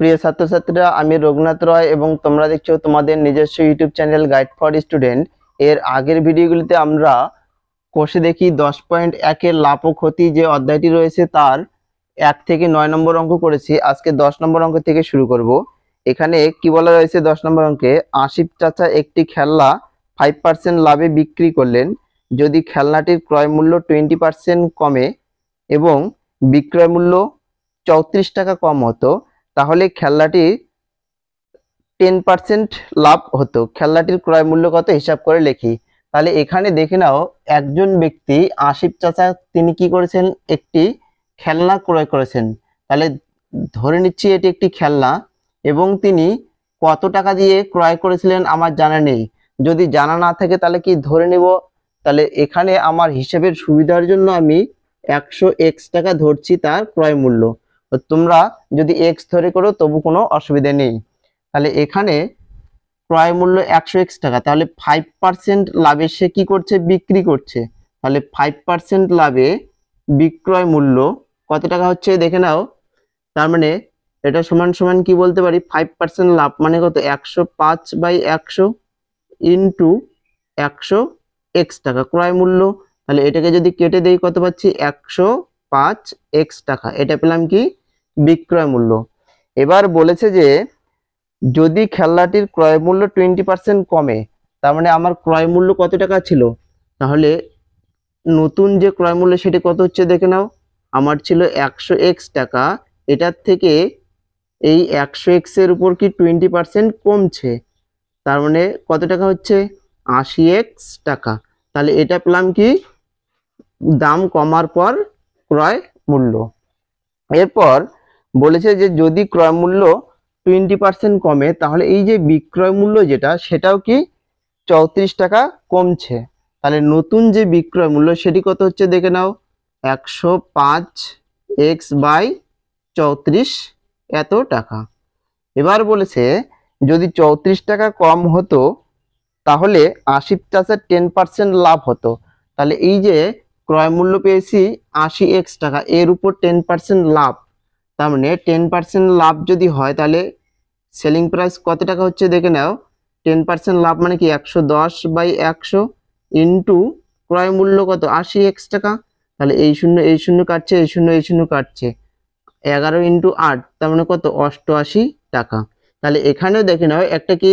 প্রিয় ছাত্রছাত্রীরা, আমি রঘুনাথ রয় এবং তোমরা দেখছো তোমাদের নিজস্ব YouTube channel guide for student. এর আগের ভিডিওগুলিতে আমরা কোষে দেখি 10.1 এর লাভ ও ক্ষতি যে অধ্যায়টি রয়েছে তার 1 থেকে 9 নম্বর অঙ্ক করেছি। আজকে 10 নম্বর অঙ্ক থেকে শুরু করব। এখানে কি বলা রয়েছে 10 নম্বর অঙ্কে, আসিফ চাচা একটি খেলনা 5% লাভে বিক্রি করলেন। যদি খেলনাটির ক্রয় মূল্য 20% কমে এবং বিক্রয় মূল্য 34 টাকা কম হতো, তাহলে খেলনাটি 10% লাভ হতো। খেলনাটির ক্রয় মূল্য কত হিসাব করে লিখি। তাহলে এখানে দেখে নাও, একজন ব্যক্তি আসিফ চাচা তিনি কি করেছেন, একটি খেলনা ক্রয় করেছেন। তাহলে ধরে নিচ্ছি এটি একটি খেলনা এবং তিনি কত টাকা দিয়ে ক্রয় করেছিলেন আমার জানা নেই। যদি জানা না থাকে তাহলে কি ধরে নেব। তাহলে এখানে আমার হিসাবের সুবিধার জন্য আমি 100x টাকা ধরছি তার ক্রয় মূল্য। তোমরা যদি x ধরে করো তবু কোনো অসুবিধা নেই। তাহলে এখানে ক্রয় মূল্য 100x টাকা, তাহলে 5% লাভে সে কি করছে, বিক্রি করছে। তাহলে 5% লাভে বিক্রয় মূল্য কত টাকা হচ্ছে দেখে নাও। তার মানে এটা সমান সমান কি বলতে পারি, 5% লাভ মানে কত, 105/100 ইন্টু 100x টাকা ক্রয় মূল্য। তাহলে এটাকে যদি কেটে দেই কত পাচ্ছি, 105x টাকা। এটা পেলাম কি, বিক্রয় মূল্য। এবার বলেছে যে যদি খেলনাটির ক্রয় মূল্য 20% কমে, তার মানে আমার ক্রয় মূল্য কত টাকা ছিল। তাহলে নতুন যে ক্রয় মূল্য সেটি কত হচ্ছে দেখে নাও। আমার ছিল 100x টাকা, এটার থেকে এই 100x এর উপর কি 20% কমছে, তার মানে কত টাকা হচ্ছে, 80x টাকা। তাহলে এটা পেলাম কি, দাম কমার পর ক্রয় মূল্য। এরপর বলেছে যে যদি ক্রয় মূল্য 20% কমে, তাহলে এই যে বিক্রয় মূল্য যেটা সেটাও কি 34 টাকা কমছে। তাহলে নতুন যে বিক্রয় মূল্য সেটি কত হচ্ছে দেখে নাও, 105x/34 এত টাকা। এবার বলেছে যদি 34 টাকা কম হতো তাহলে আসিফ চাচার 10% লাভ হতো। তাহলে এই যে ক্রয় মূল্য পেয়েছি 80x টাকা, এর উপর 10% লাভ, তার মানে 10% লাভ যদি হয় তাহলে সেলিং প্রাইস কত টাকা হচ্ছে দেখে নাও। 10% লাভ মানে কি 110/100 ইন্টু ক্রয় মূল্য কত, 80x টাকা। তাহলে এই শূন্য কাটছে, এই শূন্য কাটছে, 11 ইন্টু 8 তার মানে কত, 88 টাকা। তাহলে এখানেও দেখে নাও, একটা কি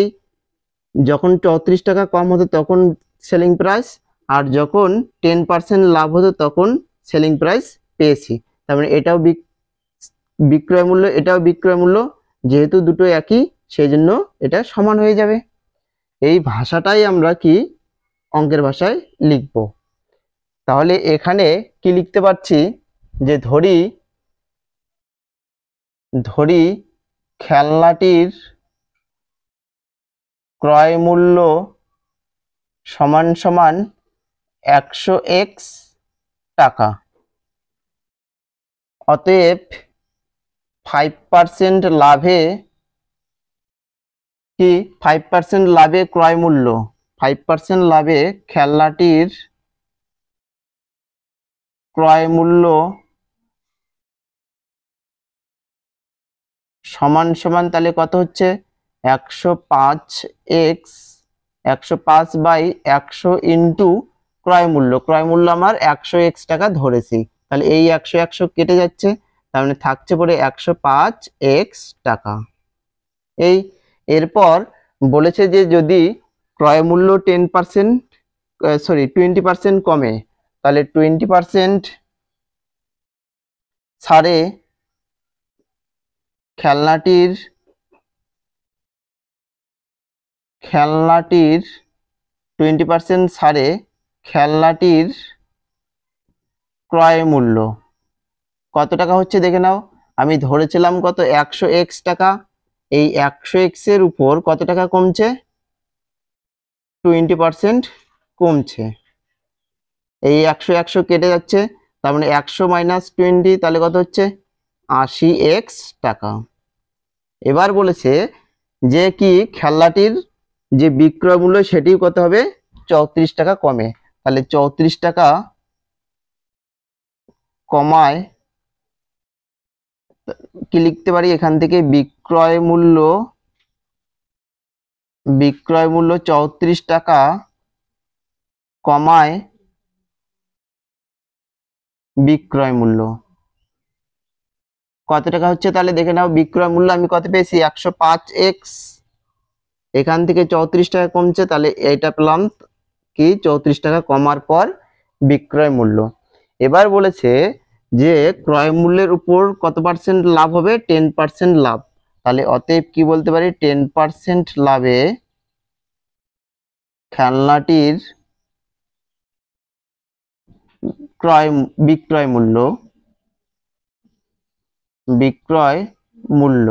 যখন 34 টাকা কম হতো তখন সেলিং প্রাইস, আর যখন 10% লাভ হতো তখন সেলিং প্রাইস পেয়েছি। তার মানে এটাও বিক্রয় মূল্য, এটাও বিক্রয় মূল্য, যেহেতু দুটো একই সেই জন্য এটা সমান হয়ে যাবে। এই ভাষাটাই আমরা কি অঙ্কের ভাষায় লিখব। তাহলে এখানে কি লিখতে পারছি, যে ধরি খেলনাটির ক্রয় মূল্য সমান সমান 100x টাকা। অতএব 5% লাভে কি, 5% লাভে ক্রয় মূল্য, 5% লাভে খেলনাটির ক্রয় মূল্য সমান সমান তাহলে কত হচ্ছে, 105/100 ইন্টু ক্রয় মূল্য। ক্রয় মূল্য আমার 100x টাকা ধরেছি, তাহলে এই 100 কেটে যাচ্ছে, তার মানে থাকছে পরে 105x টাকা। এই এরপর বলেছে যে যদি ক্রয় মূল্য 20% কমে, তাহলে 20% ছাড়ে খেলনাটির 20% ছাড়ে খেলনাটির ক্রয় মূল্য কত টাকা হচ্ছে দেখে নাও। আমি ধরেছিলাম কত, 100x টাকা, এই 100x এর উপর কত টাকা কমছে, 20% কমছে। এই 100 কেটে যাচ্ছে, তার মানে 100 - 20 তাহলে কত হচ্ছে, 80x টাকা। এবার বলেছে যে কি খেলনাটির যে বিক্রয় মূল্য সেটিও কত হবে, 34 টাকা কমে। তাহলে 34 টাকা কমায় কি লিখতে পারি এখান থেকে? বিক্রয় মূল্য 34 টাকা কমায় বিক্রয় মূল্য কত টাকা হচ্ছে? তাহলে দেখে নাও, বিক্রয় মূল্য আমি কত পেয়েছি? 105x, এখান থেকে 34 টাকা কমছে, তাহলে এটা পেলাম কি 34 টাকা কমার পর বিক্রয় মূল্য। এবার বলেছে যে ক্রয় মূল্যের উপর কত পার্সেন্ট লাভ হবে? 10% লাভ। তাহলে অতএব কি বলতে পারি? 10% লাভে খেলনাটির বিক্রয় মূল্য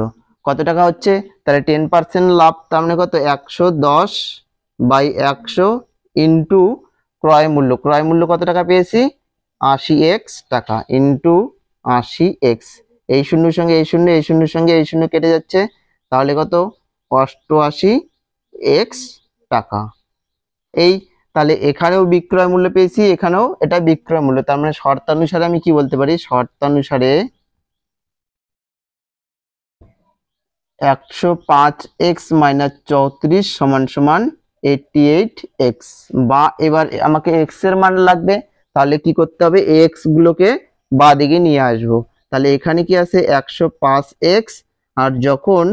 কত টাকা হচ্ছে? তাহলে 10% লাভ, তার মানে কত? 110/100 ইন্টু ক্রয় মূল্য কত টাকা পেয়েছি? 80x টাকা ইন্টু 80x। এই শূন্যের সঙ্গে এই শূন্য, এই শূন্যের সঙ্গে এই শূন্য কেটে যাচ্ছে, তাহলে কত? 88x টাকা। এই তাহলে এখানেও বিক্রয় মূল্য পেয়েছি, এখানেও এটা বিক্রয় মূল্য। তার মানে শর্তানুসারে আমি কি বলতে পারি? শর্তানুসারে 105x - 34 = 88x। বা এবার আমাকে x এর মান লাগবে, তাহলে কি করতে হবে? x গুলোকে বাঁ দিকে নিয়ে আসবো। তাহলে এখানে কি আছে? 105x, আর যখন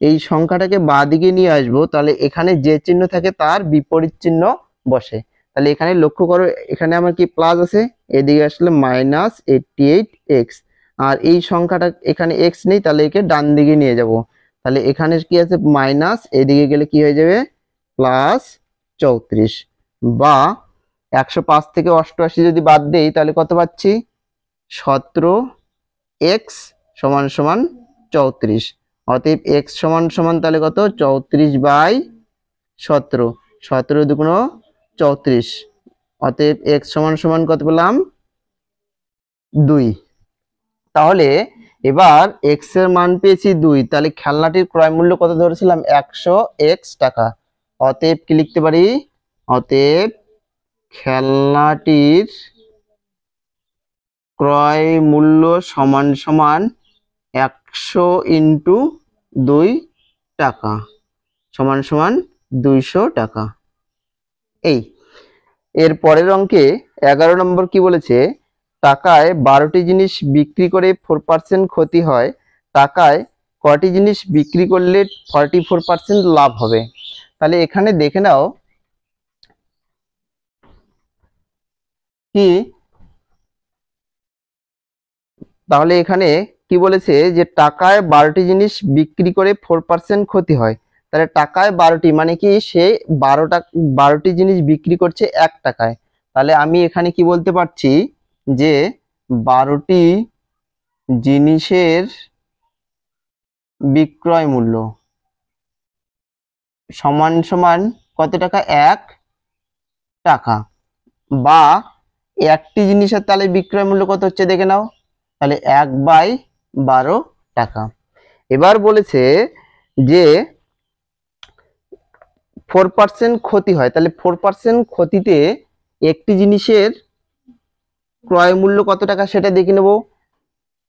এই সংখ্যাটাকে বাঁ দিকে নিয়ে আসবো, তাহলে এখানে যে চিহ্ন থাকে তার বিপরীত চিহ্ন বসে। তাহলে এখানে লক্ষ্য করো, এখানে আমার কি প্লাস আছে, এদিকে আসলে -88x, আর এই সংখ্যাটা এখানে x নেই, তাহলে একে ডান দিকে নিয়ে যাব। তাহলে এখানে কি আছে? মাইনাস, এদিকে গেলে কি হয়ে যাবে? +34। বা 105 থেকে 88 যদি বাদ দেই, তাহলে কত পাচ্ছি? 17x = 34। অতএব x = তাহলে কত? 34/17, 17 দুগুণ 34। অতএব x = কত পেলাম? 2। তাহলে এবার x এর মান পেয়েছি 2, তাহলে খেলনাটির ক্রয় মূল্য কত ধরেছিলাম? 100x টাকা। অতএব কি লিখতে পারি? অতএব খেলনাটির ক্রয় মূল্য সমান 100 × 2 টাকা সমান 200 টাকা। এই এর পরের অঙ্কে 11 নম্বর কি বলেছে? টাকায় 12টি জিনিস বিক্রি করে 4% ক্ষতি হয়, টাকায় কয়টি জিনিস বিক্রি করলে 44% লাভ হবে? তাহলে এখানে দেখে নাও কি, তাহলে এখানে কি বলেছে? যে টাকায় 12টি জিনিস বিক্রি করে 4% ক্ষতি হয়। তাহলে টাকায় 12টি মানে কি? সে 12টি জিনিস বিক্রি করছে 1 টাকায়। তাহলে আমি এখানে কি বলতে পারছি? যে 12টি জিনিসের বিক্রয় মূল্য সমান কত টাকা? 1 টাকা। বা একটি জিনিসের তাহলে বিক্রয় মূল্য কত হচ্ছে দেখে নাও, তাহলে 1/12 টাকা। এবার বলেছে যে 4% ক্ষতি হয়, তাহলে 4% ক্ষতিতে একটি জিনিসের ক্রয় মূল্য কত টাকা সেটা দেখে নেব।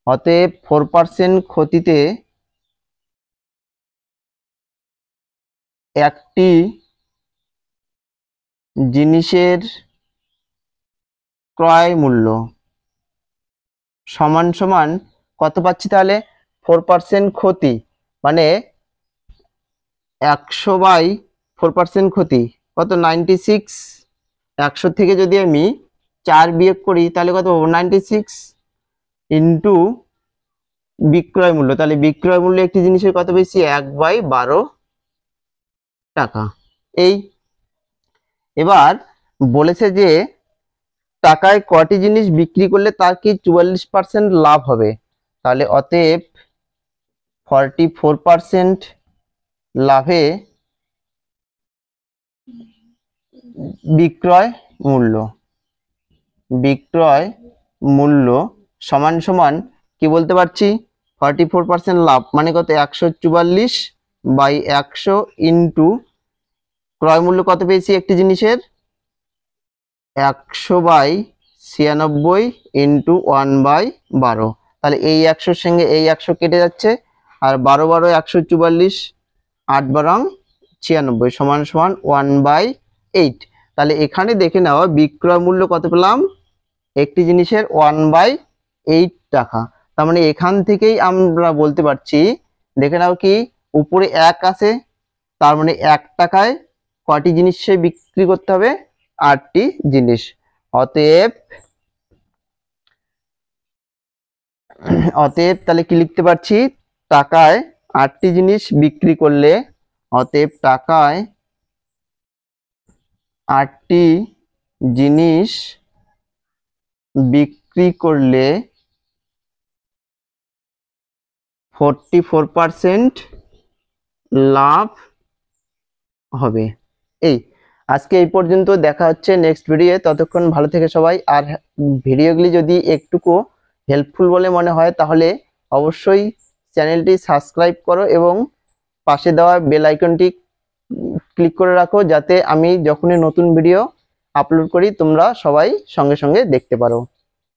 অতএব 4% ক্ষতিতে একটি জিনিসের ক্রয় মূল্য সমান কত পাচ্ছি? তাহলে 4% ক্ষতি মানে 100/4% ক্ষতি কত? 96। 100 থেকে যদি আমি 4 বিয়োগ করি, তাহলে কত পাবো? 96 ইন্টু বিক্রয় মূল্য। তাহলে বিক্রয় মূল্য একটি জিনিসের কত বেশি? 1/12 টাকা। এই এবার বলেছে যে টাকায় কয়টি জিনিস বিক্রি করলে তার কি 44% লাভ হবে? তাহলে অতএব 44% লাভে বিক্রয় মূল্য সমান কি বলতে পারছি? 44% লাভ মানে কত? 144/100 ইন্টু ক্রয় মূল্য কত পেয়েছি একটি জিনিসের? 100/96 ইন্টু 1/12। তাহলে এই 100-র সঙ্গে এই 100 কেটে যাচ্ছে, আর 12 12 144, 8 12 96 সমান সমান 1/8। তাহলে এখানে দেখে নাও বিক্রয় মূল্য কত পেলাম, একটি জিনিসের 1/8 টাকা। তার মানে এখান থেকেই আমরা বলতে পারছি, দেখে নাও কি উপরে 1 আছে, তার মানে 1 টাকায় কয়টি জিনিস সে বিক্রি করতে হবে, 8টি জিনিস। অতএব তাহলে কি লিখতে পারছি, টাকায় 8টি জিনিস বিক্রি করলে, অতএব টাকায় 8টি জিনিস বিক্রি করলে 44% লাভ হবে। এই আজকে এই পর্যন্ত, দেখা হচ্ছে নেক্সট ভিডিও। ততক্ষণ ভালো থেকে সবাই। আর ভিডিওগুলি যদি একটুকু হেল্পফুল বলে মনে হয় তাহলে অবশ্যই চ্যানেলটি সাবস্ক্রাইব করো এবং পাশে দেওয়া বেল আইকনটি ক্লিক করে রাখো, যাতে আমি যখনই নতুন ভিডিও আপলোড করি তোমরা সবাই সঙ্গে সঙ্গে দেখতে পারো।